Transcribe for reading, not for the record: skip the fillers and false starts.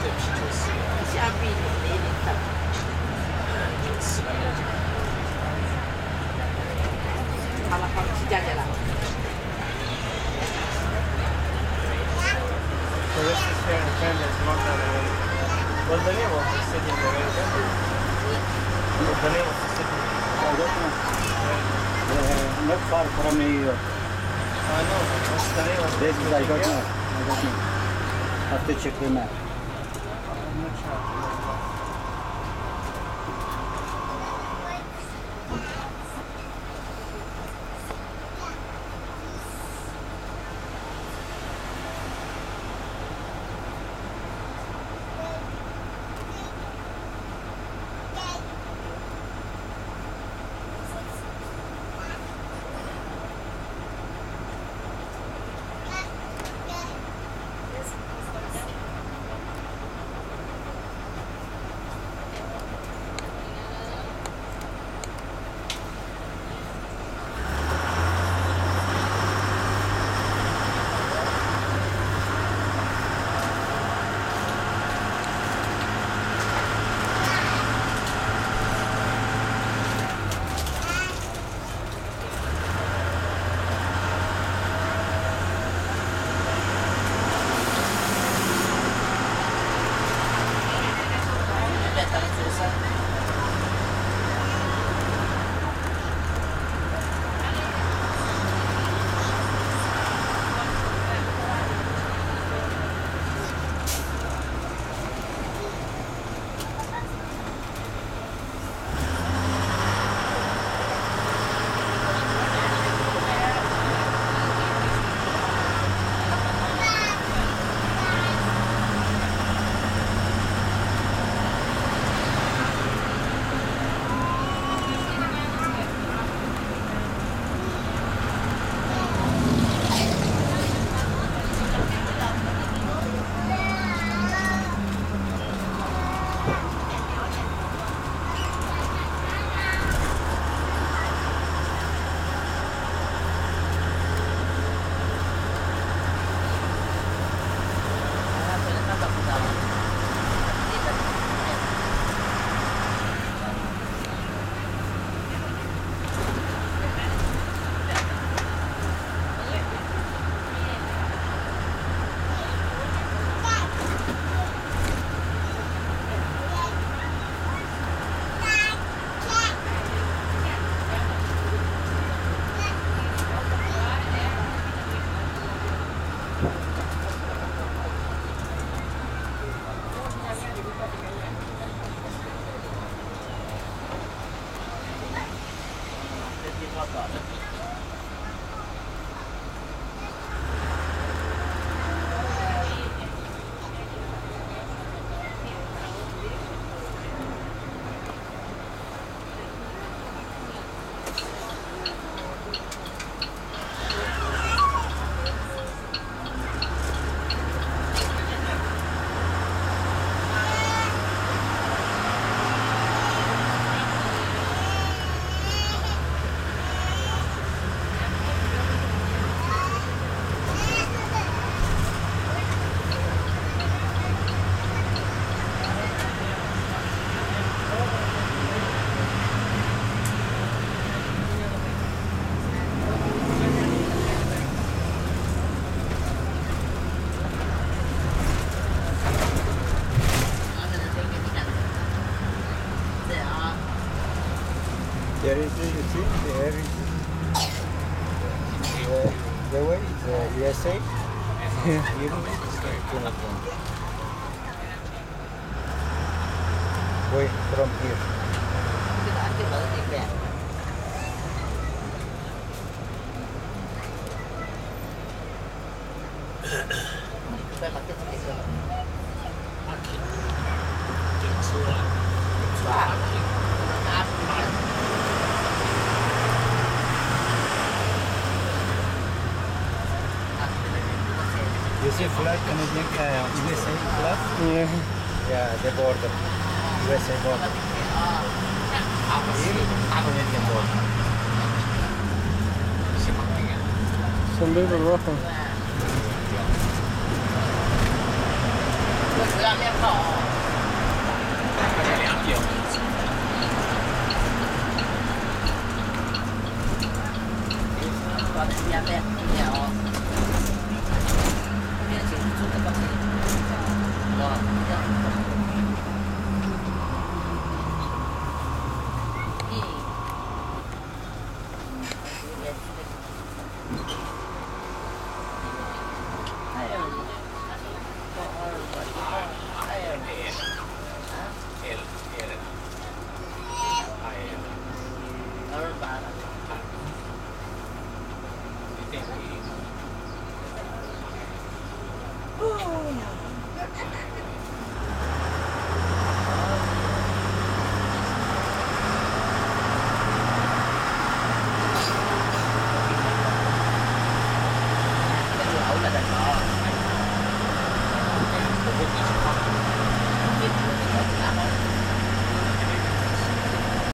对啤酒是虾币有点大。就吃了那种。好了，好了，去家去了。So this is here in Kansas, Montana. What's the name of the city in America? What's the name of the city? Not far from New York. I know. What's the name of the This is, I city? don't know. I don't know. Have to check the map. I'm not sure. There is, you see, there is the way is USA. You know, way from here. You see flag Canadian USA flag? Yeah. Yeah, the border. USA border. Canadian border. Son libros rojos. 下面跑。2秒。把它压在1秒。面前做这个。哇，这样。好的，好。